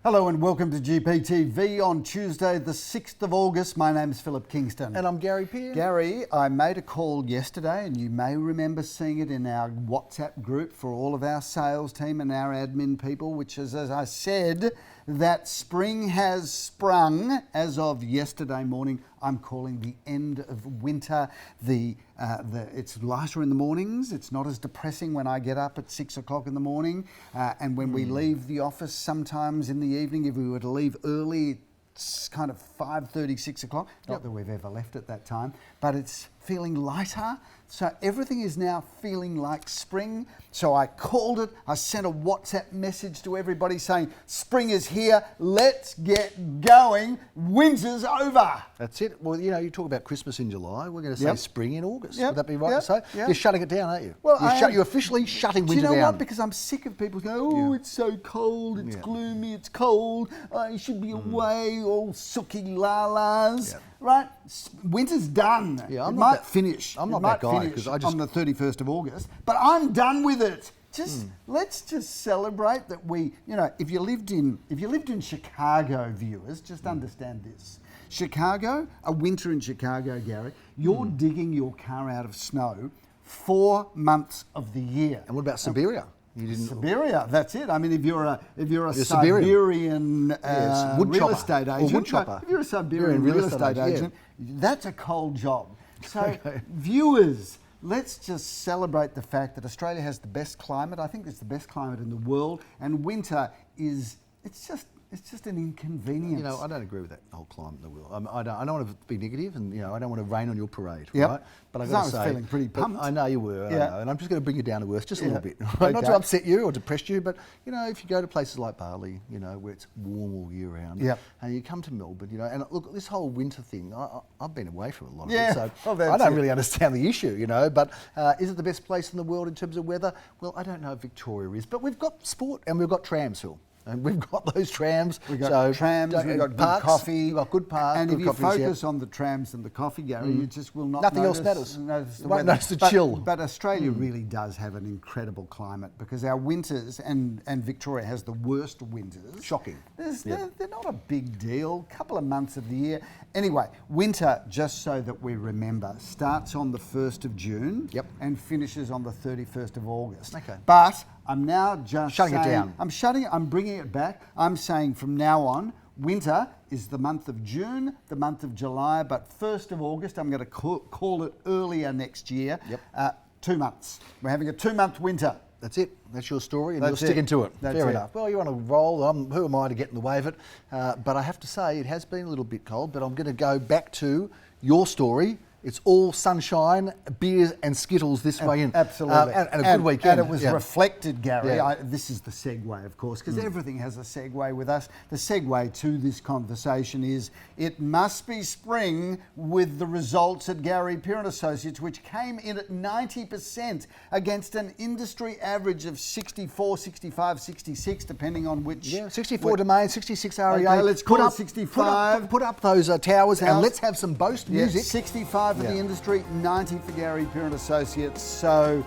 Hello and welcome to GPTV on Tuesday the 6th of August. My name's Philip Kingston. And I'm Gary Pearce. Gary, I made a call yesterday and you may remember seeing it in our WhatsApp group for all of our sales team and our admin people, which is, as I said, that spring has sprung as of yesterday morning. I'm calling the end of winter. It's lighter in the mornings. It's not as depressing when I get up at 6 o'clock in the morning. And when we leave the office sometimes in the evening, if we were to leave early, it's kind of 5:30, 6 o'clock. Not that we've ever left at that time, but it's feeling lighter. So everything is now feeling like spring. So I called it. I sent a WhatsApp message to everybody saying, spring is here. Let's get going. Winter's over. That's it. Well, you know, you talk about Christmas in July. We're going to say spring in August. Would that be right to say? You're shutting it down, aren't you? Well, you're officially shutting winter down. Do you know what? Because I'm sick of people going, oh, it's so cold, it's gloomy, it's cold. I should be away, all sooky la-las. Right? Winter's done. Yeah, it might finish. I'm not that guy because on the 31st of August, but I'm done with it. Let's just celebrate that we, you know, if you lived in Chicago, viewers, just understand this. Chicago, a winter in Chicago, Gary, you're digging your car out of snow 4 months of the year. And what about Siberia? Siberia, that's it. I mean, if you're a Siberian real estate agent, if you're a Siberian real estate agent, that's a cold job. So, viewers, let's just celebrate the fact that Australia has the best climate. I think it's the best climate in the world, and winter it's just an inconvenience. You know, I don't agree with that whole climate in the world. I don't want to be negative, and you know, I don't want to rain on your parade, right? But I was feeling pretty pumped. I know you were, I know, and I'm just going to bring you down to earth just a little bit. Right? Not to upset you or depress you, but you know, if you go to places like Bali, you know, where it's warm all year round, and you come to Melbourne, you know, and look, this whole winter thing, I've been away from a lot of it, so I don't really understand the issue, you know. But is it the best place in the world in terms of weather? Well, I don't know if Victoria is, but we've got sport and we've got trams, Phil. And we've got those trams. We've got trams, we've got good coffee. We've got good parks. And if you focus on the trams and the coffee, Gary, you just will not Nothing else matters. Notice you won't notice the chill. But Australia really does have an incredible climate because our winters, and Victoria has the worst winters. Shocking. They're not a big deal, couple of months of the year. Anyway, winter, just so that we remember, starts on the 1st of June and finishes on the 31st of August. Okay. But I'm now just shutting it down. I'm bringing it back. I'm saying from now on, winter is the month of June, the month of July, but 1st of August, I'm going to call it earlier next year. 2 months. We're having a 2-month winter. That's it. That's your story, and you're sticking to it. Fair enough. Well, you're on a roll. Who am I to get in the way of it? But I have to say, it has been a little bit cold, but I'm going to go back to your story. It's all sunshine, beers and Skittles this way in. Absolutely. And a good weekend. And it was reflected, Gary. This is the segue, of course, because everything has a segue with us. The segue to this conversation is it must be spring with the results at Gary Pearce Associates, which came in at 90% against an industry average of 64, 65, 66, depending on which... 64 Domain, 66 REA. Okay, let's call it 65. Put up those towers and let's have some boast music. 65 for the industry, 90 for Gary Pearce Associates. So,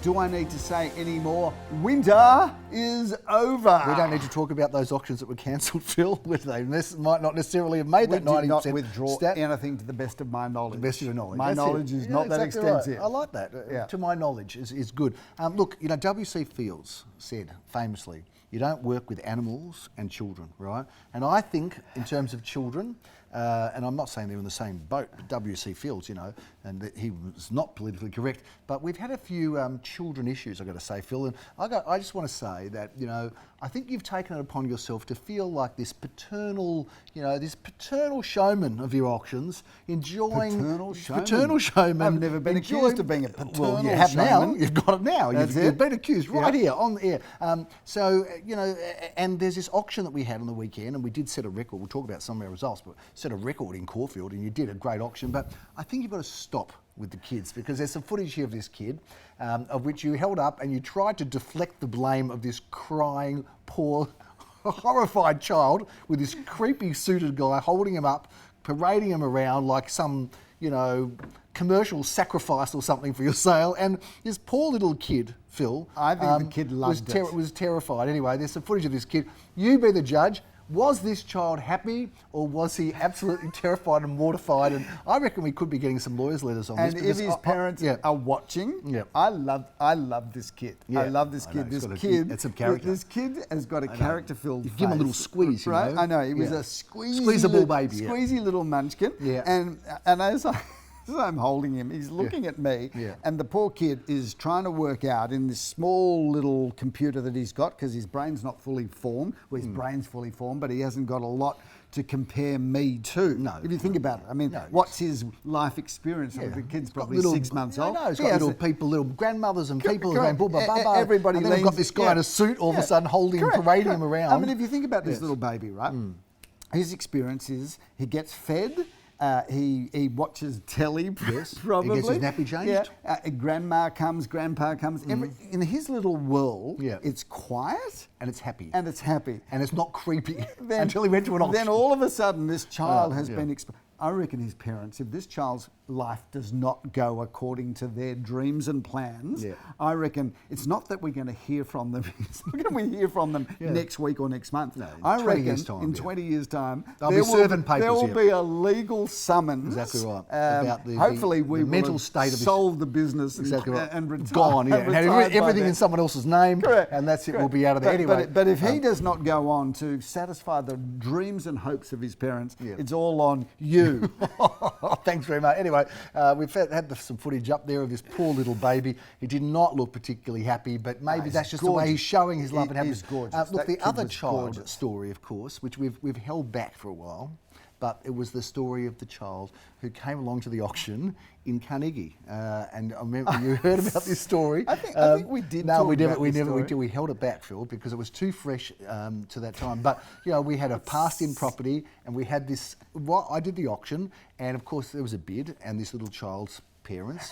do I need to say any more? Winter is over. We don't need to talk about those auctions that were cancelled, Phil. They might not necessarily have made that 90% did not withdraw anything to the best of my knowledge. The best of your knowledge. My knowledge is not that extensive. Right. I like that. To my knowledge is good. Look, you know, W.C. Fields said famously, you don't work with animals and children, right? And I think in terms of children, and I'm not saying they're in the same boat, but W.C. Fields, you know, and that he was not politically correct, but we've had a few children issues, I've got to say, Phil, and I just want to say that, you know, I think you've taken it upon yourself to feel like this paternal, you know, this paternal showman of your auctions, enjoying... Paternal showman? I've never been accused of being a paternal Well, you have showman. now. You've got it now. You've been accused right here on the air. So, you know, and there's this auction that we had on the weekend, and we did set a record. We'll talk about some of our results, but set a record in Caulfield, and you did a great auction. But I think you've got to stop with the kids because there's some footage here of this kid of which you held up and you tried to deflect the blame of this crying, poor, horrified child with this creepy suited guy holding him up, parading him around like some, you know, commercial sacrifice or something for your sale. And this poor little kid, Phil, I think the kid loved it. Was terrified. Anyway, there's some footage of this kid. You be the judge. Was this child happy, or was he absolutely terrified and mortified? And I reckon we could be getting some lawyers' letters on this. And if his parents are watching, I love this kid. Yeah. I love this kid. It's some character. This kid has got a character-filled face. Give him a little squeeze, you right? know? I know. He was a squeezable baby, squeezy little munchkin. Yeah. And as I'm holding him, he's looking at me, and the poor kid is trying to work out in this small little computer that he's got, because his brain's not fully formed. Well, his brain's fully formed, but he hasn't got a lot to compare me to. No. If you think about it, I mean, what's his life experience? I mean, the kid's probably 6 months old. He's got little grandmothers and people going, everybody. And then we've got this guy in a suit all of a sudden parading him around. I mean, if you think about this little baby, right? His experience is he gets fed. He watches telly, probably. He gets his nappy changed. Grandma comes, grandpa comes. In his little world, it's quiet. And it's happy. And it's not creepy until he went to an auction. Then all of a sudden, this child has been exposed. I reckon his parents, if this child's life does not go according to their dreams and plans, I reckon it's not that we're going to hear from them. It's not going to hear from them next week or next month. No, I reckon in 20 years' time, there will be a legal summons. Exactly right. About hopefully we mental will state of solve the business and retire. Gone, and everything in someone else's name, and that's it. We'll be out of there anyway. But if he does not go on to satisfy the dreams and hopes of his parents, it's all on you. Thanks very much. Anyway, we've had some footage up there of this poor little baby. He did not look particularly happy, but maybe that's just the way he's showing his love and happiness. He's gorgeous. Look, the other child story, of course, which we've held back for a while, but it was the story of the child who came along to the auction in Carnegie. And I remember you heard about this story. I think we did. No, we held it back, Phil, because it was too fresh to that time. But we had a passed-in property, and we had this. I did the auction, and of course there was a bid, and this little child's parents,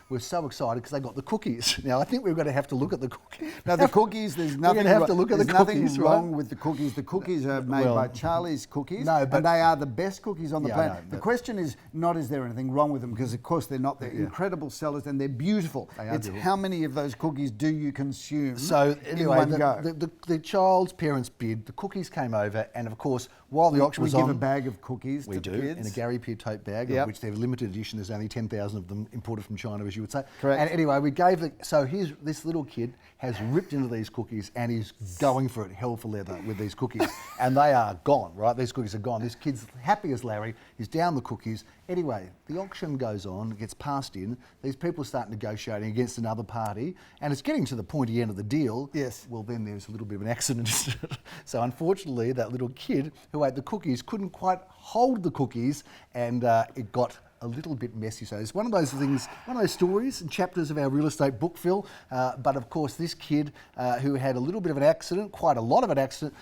were so excited because they got the cookies. Now, I think we're going to have to look at the cookies. Now, the cookies, there's nothing, nothing wrong with the cookies. The cookies are made by Charlie's Cookies, and they are the best cookies on the planet. The question is not, is there anything wrong with them? Because, of course, they're not. They're incredible sellers, and they're beautiful. It's how many of those cookies do you consume in one go? The child's parents bid, the cookies came over, and, of course, while the auction was on... We give a bag of cookies to do, kids. In a Gary Peer tote bag, of which they're limited edition. There's only 10,000 of them imported from China, as you would say. Correct. And anyway, we gave this little kid has ripped into these cookies and he's going for it hell for leather with these cookies. And they are gone, right? These cookies are gone. This kid's happy as Larry. He's down the cookies. Anyway, the auction goes on, it gets passed in. These people start negotiating against another party, and it's getting to the pointy end of the deal. Yes. Well, then there's a little bit of an accident. So unfortunately, that little kid who ate the cookies couldn't quite hold the cookies, and it got a little bit messy. So it's one of those things, one of those stories and chapters of our real estate book, Phil. But of course, this kid who had a little bit of an accident, quite a lot of an accident,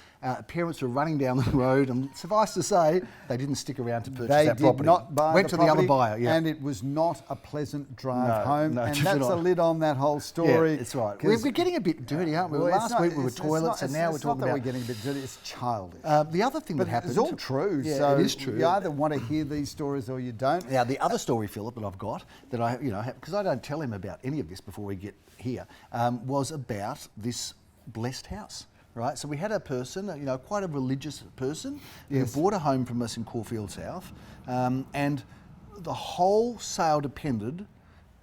parents were running down the road, and suffice to say, they didn't stick around to purchase that property. They did not buy Went the to property, the other buyer, and it was not a pleasant drive home. No, and that's a lid on that whole story. Yeah, that's right. We're getting a bit dirty, aren't we? Last week we were toilets, and now we're talking about... we're getting a bit dirty, it's childish. The other thing that happened... It's all true. Yeah, so it is true. You either want to hear these stories or you don't. Now, the other story, Philip, that I've got, that I, because I don't tell him about any of this before we get here, was about this blessed house. Right, so we had a person, quite a religious person, who bought a home from us in Caulfield South, and the whole sale depended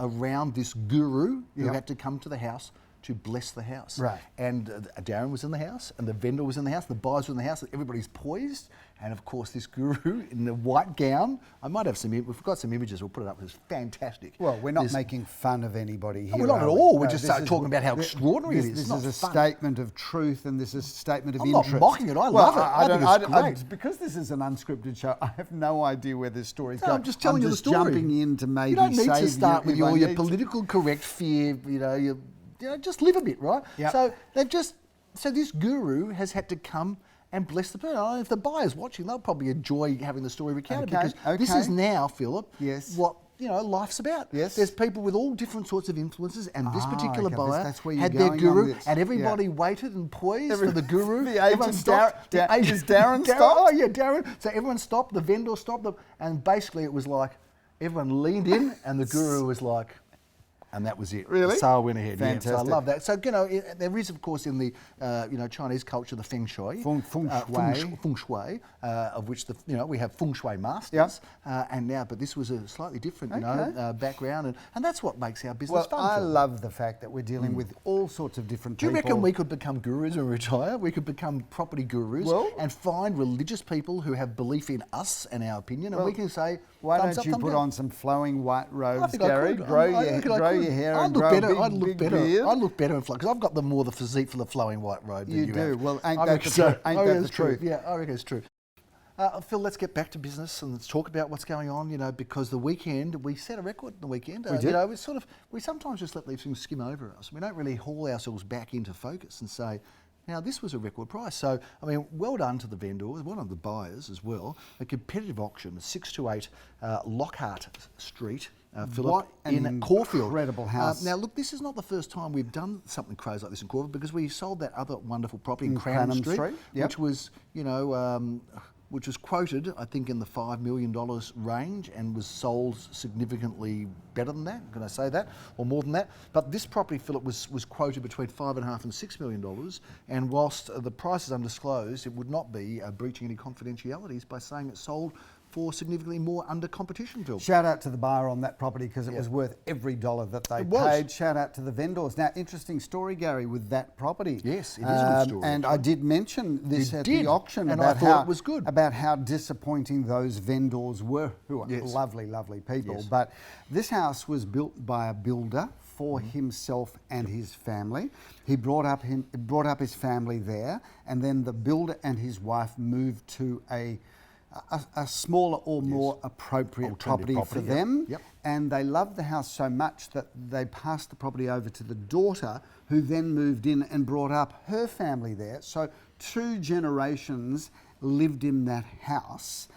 around this guru who had to come to the house to bless the house. Right. And Darren was in the house, and the vendor was in the house, the buyers were in the house, everybody's poised, and of course this guru in the white gown, I might have we've got some images, we'll put it up, it's fantastic. Well, we're not making fun of anybody here. No, we're not at all, we're just talking about how extraordinary it is. This is a statement of truth, and this is a statement of I'm interest. I'm not mocking it, I love it, I think it's great. Because this is an unscripted show, I have no idea where this story's going. I'm just telling you the story. Jumping in to maybe save you. You don't need to start with your political correct fear, just live a bit, right? Yep. So this guru has had to come and bless the person. If the buyer's watching, they'll probably enjoy having the story recounted because this is now, Philip, what life's about. Yes. There's people with all different sorts of influences, and this particular buyer had their guru, and everybody waited and poised for the guru. The agent stopped. Is Darren stopped? Oh yeah, Darren. So everyone stopped. The vendor stopped them, and basically it was like, everyone leaned in, and the guru was like, and that was it. Really? The sale went ahead. Fantastic. Yeah, so I love that. So, you know, there is, of course, in the, Chinese culture, the Feng Shui. Feng Shui. Feng Shui, of which, we have Feng Shui masters. Yep. And now, but this was a slightly different, Okay. background. And that's what makes our business Well, fun. I Phil. love the fact that we're dealing with all sorts of different Do you people. reckon we could become gurus when we retire? We could become property gurus and find religious people who have belief in us and our opinion, and we can say, Why thumbs don't up, you thumbs put down. on some flowing white robes, think I Gary? could. Grow I your reckon I grow could. your hair I'd and look grow better. a big, I'd look big better. beard. I'd look better in because I've got more the physique for the flowing white robe than You you do. have. Well, ain't I that reckon the so. truth? Ain't I that reckon the it's true. truth? Yeah, I reckon it's true. Phil, let's get back to business and let's talk about what's going on. Because the weekend we set a record. The weekend, We did. We sometimes just let these things skim over us. We don't really haul ourselves back into focus and say, now this was a record price. So I mean, well done to the vendors, well done to the buyers as well. A competitive auction, 628 Lockhart Street. Philip, What an in Caulfield. incredible house. Now, look, this is not the first time we've done something crazy like this in Caulfield because we sold that other wonderful property in Cranham Street, Yep. which was, which was quoted, I think, in the $5 million range and was sold significantly better than that. Can I say that? Or more than that? But this property, Philip, was quoted between $5.5 and $6 million. And whilst the price is undisclosed, it would not be breaching any confidentialities by saying it sold for significantly more under competition, Phil. Shout out to the buyer on that property because it was worth every dollar that they It was. paid. Shout out to the vendors. Now, interesting story, Gary, with that property. Yes, it is a good story, And I did mention this You at did, the auction and about I thought how it was good. about how disappointing those vendors were, who are Yes. lovely, lovely people. Yes. But this house was built by a builder for Mm-hmm. himself and his family. He brought up his family there, and then the builder and his wife moved to a smaller or more appropriate Alternative property for property, yep. them. Yep. And they loved the house so much that they passed the property over to the daughter, who then moved in and brought up her family there. So 2 generations lived in that house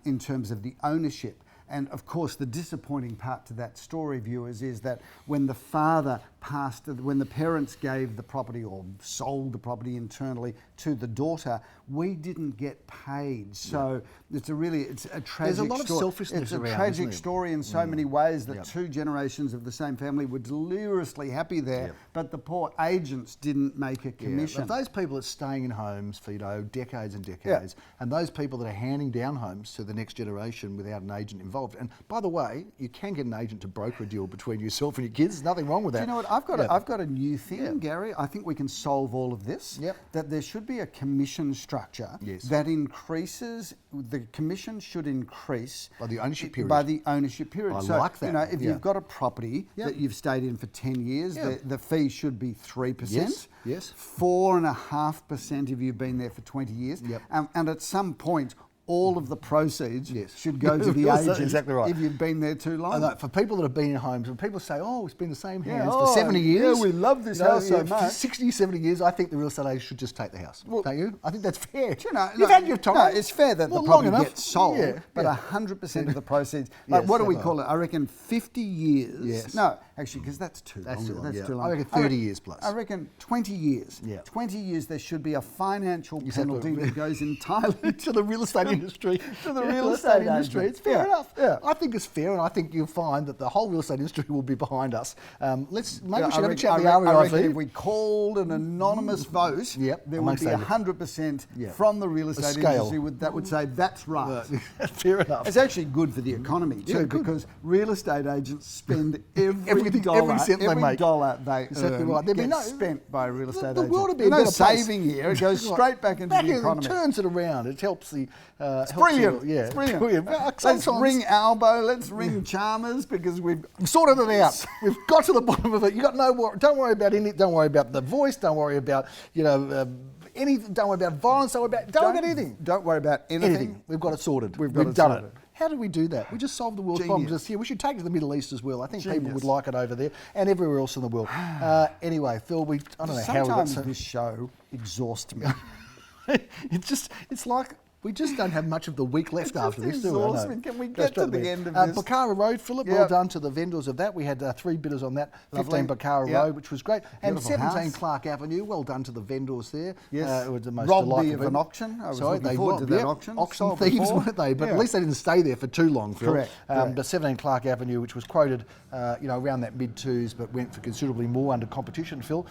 in terms of the ownership. And of course, the disappointing part to that story, viewers, is that when the father passed, when the parents gave the property or sold the property internally to the daughter, we didn't get paid. So it's a tragic There's a lot of story. selfishness It's a around, tragic isn't it? story in so many ways that Yep. 2 generations of the same family were deliriously happy there, Yep. but the poor agents didn't make a commission. But those people that are staying in homes for decades and decades, and those people that are handing down homes to the next generation without an agent involved. And by the way, you can get an agent to broker a deal between yourself and your kids. There's nothing wrong with that. Do you know what? I've got a new thing, Gary. I think we can solve all of this. Yep. That there should be a commission structure Yes. that increases. The commission should increase By the ownership period. By the ownership period. I so, like that. You know, if Yeah. you've got a property that you've stayed in for 10 years, the fee should be 3%. Yes. 4.5% if you've been there for 20 years. Yep. And at some point, all of the proceeds Yes. should go to the That's agent exactly right. if you've been there too long. I know, for people that have been in homes, when people say, oh, it's been the same Yeah, hands oh, for 70 yeah, years. we love this house so for much. 60, 70 years, I think the real estate agent should just take the house. Don't you? I think that's fair. Do you know, You've had your time. No, it's fair that Well, the long property enough. gets sold, Yeah, but yeah. 100% of the proceeds. Like, Yes, what do we that's call it? I reckon 50 years. Yes. No, actually, because that's too That's long. too long, That's yeah. too long. I reckon 30 years plus. I reckon 20 years. Yeah. 20 years. There should be a financial You said penalty the- that goes entirely to the real estate industry. to the real estate industry. agent. It's fair Yeah, enough. yeah. I think it's fair, and I think you'll find that the whole real estate industry will be behind us. Maybe we should have a chat with the I reckon if REIV. we called an anonymous vote, Yep, there I would must be say 100% Yeah. from the real estate scale. industry that would say that's right. Fair enough. It's actually good for the economy too, Yeah, good. because real estate agents spend every Everything- dollar, every cent they every make. dollar they Exactly earn right. There'd be gets no- spent by a real estate the agent. world would be a There's no better place. saving here. It goes straight back into the economy. It turns it around. It helps the. It's brilliant. Yeah, It's brilliant. Well, Let's sometimes- ring Albo. Let's ring Chalmers because we've sorted it out. We've got to the bottom of it. You got no more. Don't worry about any. Don't worry about the voice. Don't worry about anything. Don't worry about violence. Don't worry about anything. Don't worry about anything. Anything. We've got it sorted. We've got it done sorted. it. How did we do that? We just solved the world's Genius. problems just here. We should take it to the Middle East as well. I think people Genius. would like it over there and everywhere else in the world. Anyway, Phil, I don't know how we got Sometimes so. this show exhausts me. It's like We just don't have much of the week left after this, do we? Exhausts me. Can we get to the end of this? Bakara Road, Philip, well done to the vendors of that. We had 3 bidders on that. 15 Bakara Road, which was great. And Beautiful 17 house. Clark Avenue, well done to the vendors there. Yes. It was the most Robbed me delightful of an people. auction. I was looking forward to that auction. Auction Sold thieves, before. weren't they? But Yeah. at least they didn't stay there for too long, Phil. Correct. But 17 Clark Avenue, which was quoted, around that mid-2s, but went for considerably more under competition, Phil.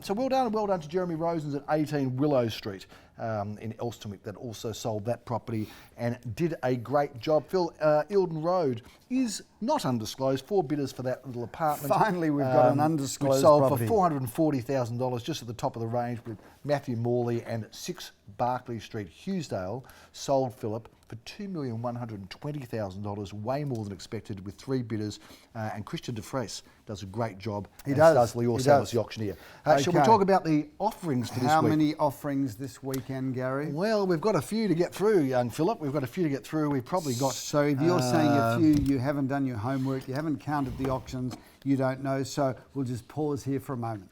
So well done, and well done to Jeremy Rosens at 18 Willow Street. In Elstonwick, that also sold that property and did a great job. Phil, Eildon Road is not undisclosed. 4 bidders for that little apartment. Finally, we've got an undisclosed which sold property. for $440,000, just at the top of the range, with Matthew Morley, and 6 Barclay Street, Hughesdale, sold, Philip, for $2,120,000, way more than expected, with 3 bidders. And Christian DeFres does a great job. He as does. Lee He Orsalis, does. the auctioneer. Okay. Shall we talk about the offerings for this How week? many offerings this weekend, Gary? Well, we've got a few to get through, young Philip. We've got a few to get through. We've probably got... So if you're saying a few, you haven't done your homework, you haven't counted the auctions, you don't know, so we'll just pause here for a moment.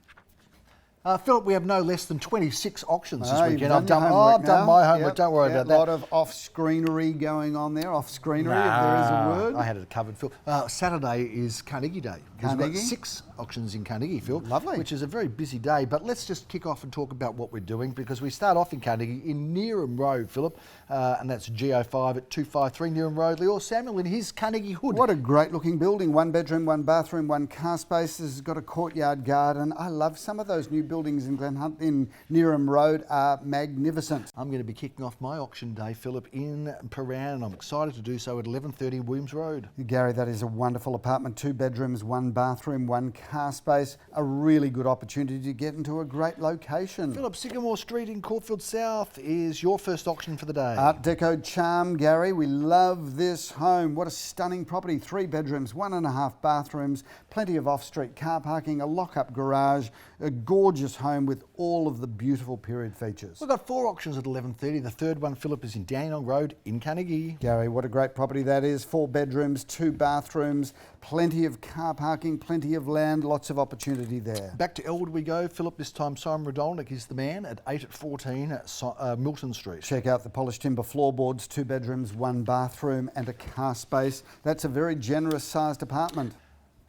Philip, we have no less than 26 auctions this You've weekend. done I've your done, homework I've done now. my homework, Yep, don't worry about A that. lot of off-screenery going on there, off-screenery, if there is a word. I had it covered, Phil. Saturday is Carnegie Day. We've got Carnegie? 6 auctions in Carnegie, Phil. Lovely. Which is a very busy day, but let's just kick off and talk about what we're doing, because we start off in Carnegie in Nearham Road, Philip, and that's GO5 at 253 Nearham Road. Leor Samuel in his Carnegie hood. What a great looking building. 1 bedroom, 1 bathroom, 1 car space. This has got a courtyard garden. I love some of those new buildings in Nearham Road are magnificent. I'm going to be kicking off my auction day, Philip, in Paran, and I'm excited to do so at 1130 Williams Road. Gary, that is a wonderful apartment. 2 bedrooms, 1 bathroom, 1 car space. A really good opportunity to get into a great location. Philip, Sycamore Street in Caulfield South is your first auction for the day. Art Deco charm, Gary. We love this home. What a stunning property. 3 bedrooms, 1.5 bathrooms, plenty of off-street car parking, a lock-up garage, a gorgeous home with all of the beautiful period features. We've got 4 auctions at 11:30. The third one, Philip, is in Dandenong Road in Carnegie. Gary, what a great property that is. 4 bedrooms, 2 bathrooms, plenty of car parking, plenty of land, lots of opportunity there. Back to Elwood we go, Philip. This time Simon Radolnik is the man at 8 at 14 at Milton Street. Check out the polished timber floorboards, 2 bedrooms, 1 bathroom and a car space. That's a very generous sized apartment.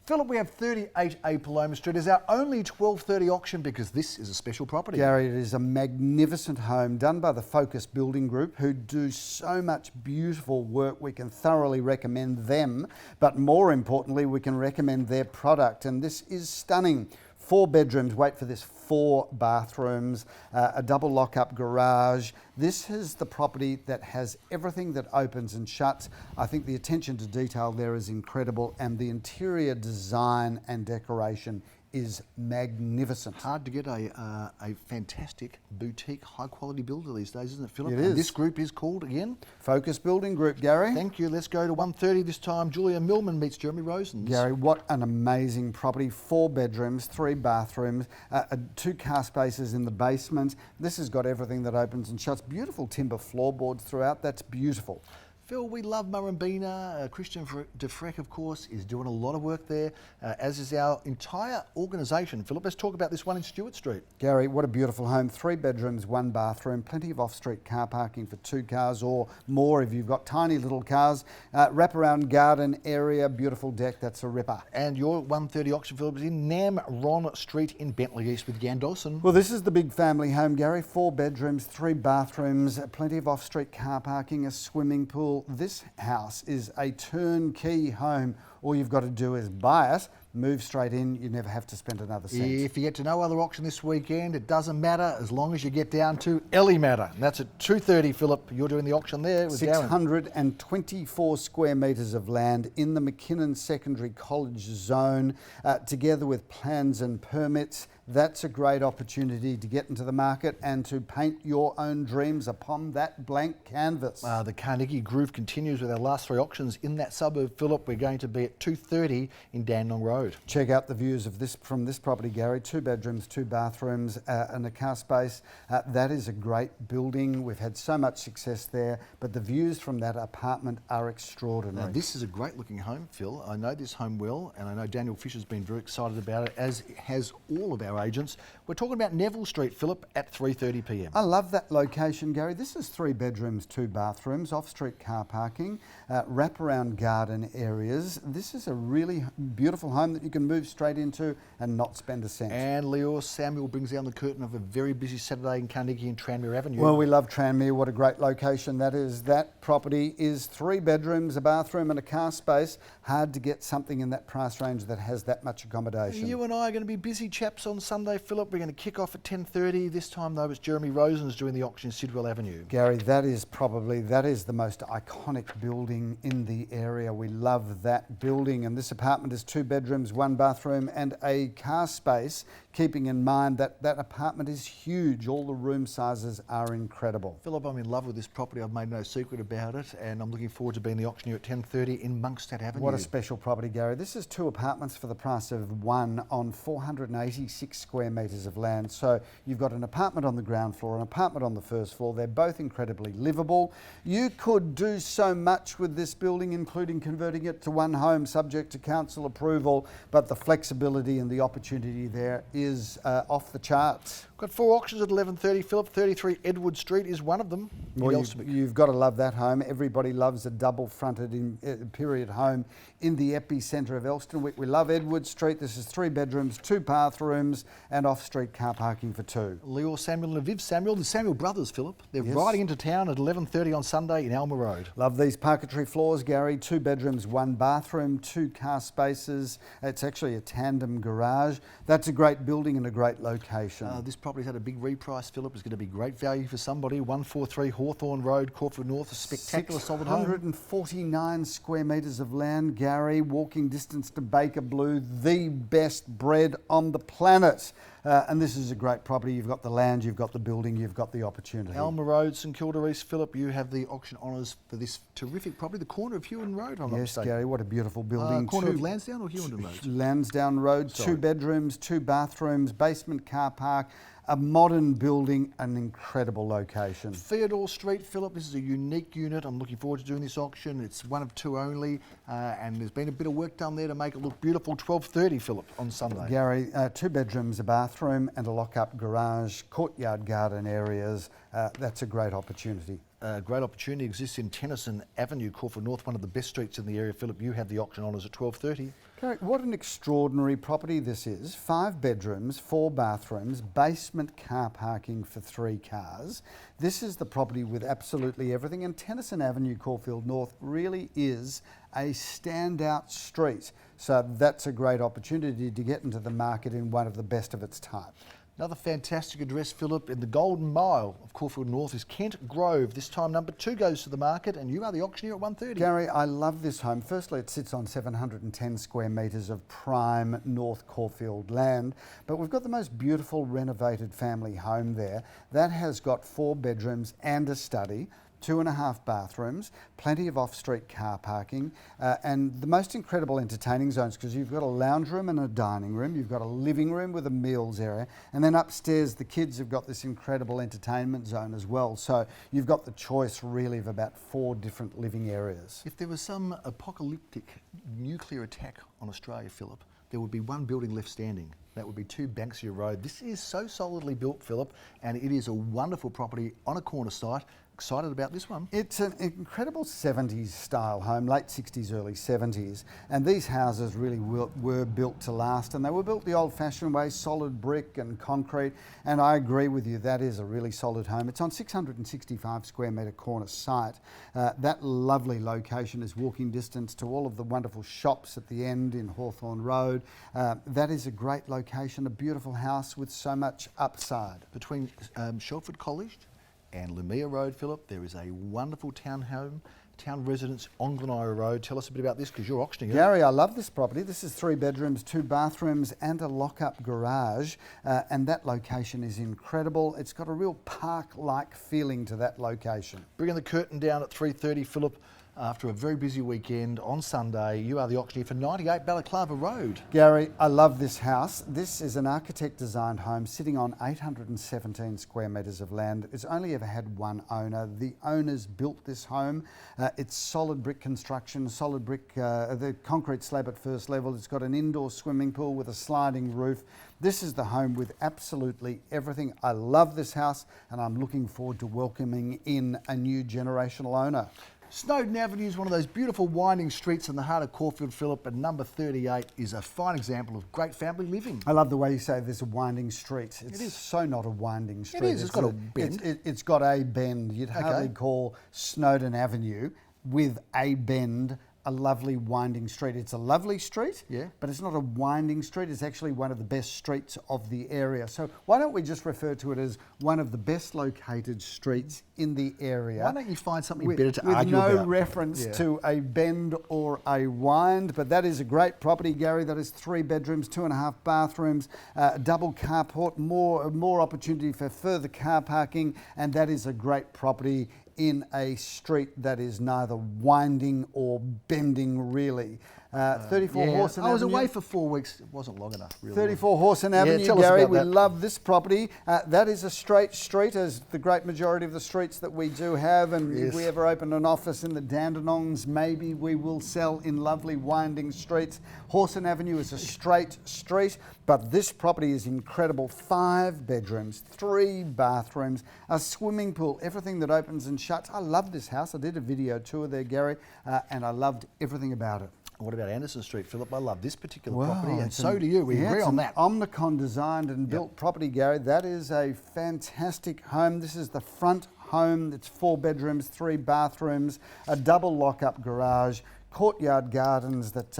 Philip, we have 38A Paloma Street as our only 12:30 auction, because this is a special property. Gary, it is a magnificent home done by the Focus Building Group, who do so much beautiful work. We can thoroughly recommend them, but more importantly, we can recommend their product. And this is stunning. 4 bedrooms, wait for this, 4 bathrooms, a double lock-up garage. This is the property that has everything that opens and shuts. I think the attention to detail there is incredible, and the interior design and decoration is magnificent. Hard to get a fantastic boutique high quality builder these days, isn't it, Philip? It And is. this group is called again? Focus Building Group, Gary. Thank you. Let's go to 1:30 this time. Julia Millman meets Jeremy Rosens. Gary, what an amazing property. 4 bedrooms, 3 bathrooms, 2 car spaces in the basement. This has got everything that opens and shuts. Beautiful timber floorboards throughout. That's beautiful. Phil, we love Murrumbina. Christian DeFreck, of course, is doing a lot of work there, as is our entire organisation. Philip, let's talk about this one in Stewart Street. Gary, what a beautiful home. 3 bedrooms, 1 bathroom, plenty of off-street car parking for 2 cars or more if you've got tiny little cars. Wraparound garden area, beautiful deck. That's a ripper. And your 1:30 auction, Philip, is in Namron Street in Bentley East with Jan Dawson. Well, this is the big family home, Gary. 4 bedrooms, 3 bathrooms, plenty of off-street car parking, a swimming pool. This house is a turnkey home. All you've got to do is buy it, move straight in. You never have to spend another cent. If you get to no other auction this weekend, it doesn't matter as long as you get down to Ellimatter. And that's at 2:30, Philip. You're doing the auction there with Darren. 624 square metres of land in the McKinnon Secondary College zone, together with plans and permits. That's a great opportunity to get into the market and to paint your own dreams upon that blank canvas. The Carnegie Groove continues with our last 3 auctions in that suburb, Philip. We're going to be at 230 in Dandenong Road. Check out the views of this from this property, Gary. 2 bedrooms, 2 bathrooms, and a car space. That is a great building. We've had so much success there, but the views from that apartment are extraordinary. Now, this is a great looking home, Phil. I know this home well, and I know Daniel Fisher's been very excited about it, as has all of our agents. We're talking about Neville Street, Philip, at 3:30 p.m. I love that location, Gary. This is 3 bedrooms, 2 bathrooms, off-street car parking, wraparound garden areas. This is a really beautiful home that you can move straight into and not spend a cent. And Leo Samuel brings down the curtain of a very busy Saturday in Carnegie and Tranmere Avenue. Well, we love Tranmere. What a great location that is. That property is 3 bedrooms, a bathroom and a car space. Hard to get something in that price range that has that much accommodation. You and I are going to be busy chaps on Sunday, Philip. We're going to kick off at 10:30. This time, though, it's Jeremy Rosen's doing the auction in Sidwell Avenue. Gary, that is the most iconic building in the area. We love that building, and this apartment is 2 bedrooms, 1 bathroom and a car space, keeping in mind that that apartment is huge. All the room sizes are incredible. Philip, I'm in love with this property. I've made no secret about it, and I'm looking forward to being the auctioneer at 10:30 in Monkstead Avenue. What a special property, Gary. This is 2 apartments for the price of 1 on 486 square metres of land. So you've got an apartment on the ground floor, an apartment on the first floor. They're both incredibly livable. You could do so much with this building, including converting it to 1 home subject to council approval, but the flexibility and the opportunity there is off the charts. Got 4 auctions at 11:30, Philip. 33 Edward Street is one of them. Well, you've got to love that home. Everybody loves a double-fronted period home in the epicentre of Elston. We love Edward Street. This is 3 bedrooms, 2 bathrooms and off-street car parking for 2. Leo Samuel and Aviv Samuel, the Samuel brothers, Philip. They're Yes. riding into town at 11:30 on Sunday in Alma Road. Love these parquetry floors, Gary. 2 bedrooms, 1 bathroom, 2 car spaces. It's actually a tandem garage. That's a great building and a great location. This property's had a big reprice, Philip. It's going to be great value for somebody. 143 Hawthorne Road, Caulfield North, a spectacular solid home. 649 square metres of land, Gary. Walking distance to Baker Blue, the best bread on the planet. And this is a great property. You've got the land, you've got the building, you've got the opportunity. Alma Road, St Kilda East, Philip, you have the auction honours for this terrific property, the corner of Huon Road, I'm not Yes, mistaken. Gary, what a beautiful building. Corner of Lansdowne or Huon Road? Lansdowne Road, Sorry. 2 bedrooms, 2 bathrooms, basement car park, a modern building, an incredible location. Theodore Street, Philip, this is a unique unit. I'm looking forward to doing this auction. It's 1 of 2 only, and there's been a bit of work done there to make it look beautiful. 12:30, Philip, on Sunday. Gary, 2 bedrooms, a bathroom and a lock-up garage, courtyard garden areas. That's a great opportunity. Great opportunity exists in Tennyson Avenue, Caulfield North, one of the best streets in the area. Philip, you have the auction honours at 12:30. Gary, what an extraordinary property this is. 5 bedrooms, 4 bathrooms, basement car parking for 3 cars. This is the property with absolutely everything, and Tennyson Avenue, Caulfield North really is a standout street. So that's a great opportunity to get into the market in one of the best of its type. Another fantastic address, Philip, in the Golden Mile of Caulfield North is Kent Grove. This time number 2 goes to the market, and you are the auctioneer at 1:30. Gary, I love this home. Firstly, it sits on 710 square metres of prime North Caulfield land, but we've got the most beautiful renovated family home there. That has got 4 bedrooms and a study, 2.5 bathrooms, plenty of off-street car parking, and the most incredible entertaining zones, because you've got a lounge room and a dining room, you've got a living room with a meals area, and then upstairs the kids have got this incredible entertainment zone as well. So you've got the choice really of about 4 different living areas. If there was some apocalyptic nuclear attack on Australia, Philip, there would be 1 building left standing. That would be 2 Banksia Road. This is so solidly built, Philip, and it is a wonderful property on a corner site. Excited about this one. It's an incredible 70s style home, late 60s, early 70s, and these houses really were built to last, and they were built the old-fashioned way, solid brick and concrete, and I agree with you, that is a really solid home. It's on 665 square metre corner site. That lovely location is walking distance to all of the wonderful shops at the end in Hawthorne Road. That is a great location, a beautiful house with so much upside. Between Shelford College and Lumia Road, Philip, there is a wonderful town residence on Glenira Road. Tell us a bit about this, because you're auctioning it. Gary, I love this property. This is 3 bedrooms, 2 bathrooms and a lock-up garage, and that location is incredible. It's got a real park-like feeling to that location. Bringing the curtain down at 3:30, Philip. after a very busy weekend on Sunday. You are the auctioneer for 98 Balaclava Road. Gary, I love this house. This is an architect-designed home sitting on 817 square metres of land. It's only ever had one owner. The owners built this home. It's solid brick construction, solid brick, the concrete slab at first level. It's got an indoor swimming pool with a sliding roof. This is the home with absolutely everything. I love this house and I'm looking forward to welcoming in a new generational owner. Snowden Avenue is one of those beautiful winding streets in the heart of Caulfield, Phillip, and number 38 is a fine example of great family living. I love the way you say there's a winding street. It's It is. so not a winding street. It is. It's got a bend. It's got a bend. You'd hardly call Snowden Avenue with a bend a lovely winding street. It's a lovely street, Yeah. but it's not a winding street. It's actually one of the best streets of the area. So why don't we just refer to it as one of the best located streets in the area? Why don't you find something with, better to with argue no about? reference Yeah. to a bend or a wind, but that is a great property, Gary. That is 3 bedrooms, 2.5 bathrooms, double carport, more opportunity for further car parking, and that is a great property in a street that is neither winding or bending really. 34 Horson Avenue. I was away for 4 weeks. It wasn't long enough, really. 34 Horson Avenue, tell us Gary. about We that. love this property. That is a straight street, as the great majority of the streets that we do have. And if we ever open an office in the Dandenongs, maybe we will sell in lovely winding streets. Horson Avenue is a straight street, but this property is incredible. 5 bedrooms, 3 bathrooms, a swimming pool, everything that opens and shuts. I love this house. I did a video tour there, Gary, and I loved everything about it. What about Anderson Street, Phillip? I love this particular property, and it's so do you. We agree it's on an that. Omnicom designed and built property, Gary. That is a fantastic home. This is the front home. It's 4 bedrooms, 3 bathrooms, a double lock-up garage, courtyard gardens that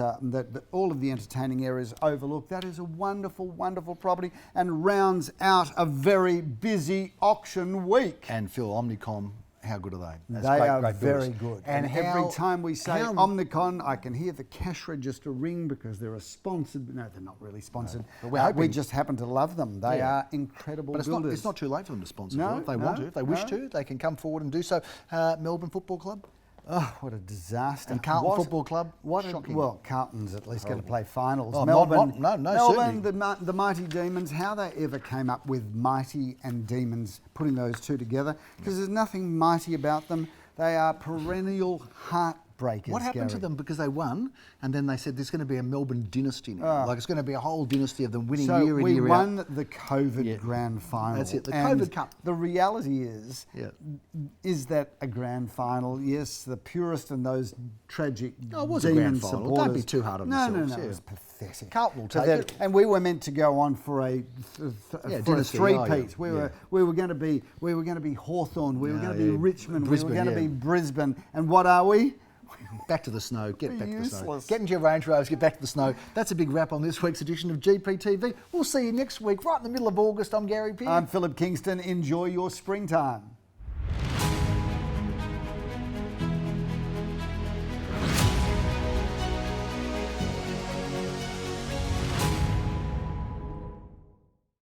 all of the entertaining areas overlook. That is a wonderful, wonderful property and rounds out a very busy auction week. And Phil, Omnicom, how good are they? That's They are great very builders. good. And every time we say how- Omnicom, I can hear the cash register ring because they're a sponsored. No, they're not really sponsored. but we're We hoping- just happen to love them. They Yeah. are incredible But builders. it's not too late for them to sponsor. No, Phil, if they want to. If they wish to, they can come forward and do so. Melbourne Football Club? Oh, what a disaster. And Carlton What- Football Club? What Shocking. well, Carlton's at least going to play finals. Oh, Melbourne, no, Melbourne, certainly. the Mighty Demons, how they ever came up with Mighty and Demons, putting those two together, because there's nothing mighty about them. They are perennial heartbreakers. What happened to Gary. them? Because they won, and then they said there's going to be a Melbourne dynasty now. Like it's going to be a whole dynasty of them winning So year in, we year won out. the COVID grand final. That's it, the and COVID Cup. The reality is, Yeah. is that a grand final? Yes, the purest and those tragic Oh, it was a demon grand final. supporters. Don't be too hard on no, yourselves, No, yeah. it was pathetic. Carlton will take Pathetic. it. And we were meant to go on for a dynasty, three-peat. yeah. We were going to be Hawthorn. We were No, going to be yeah. Richmond. Brisbane, we were going to yeah. be Brisbane. And what are we? Back to the snow. Get back to the snow. Useless. Get into your Range Rovers, get back to the snow. That's a big wrap on this week's edition of GPTV. We'll see you next week, right in the middle of August. I'm Gary Pearce. I'm Philip Kingston. Enjoy your springtime.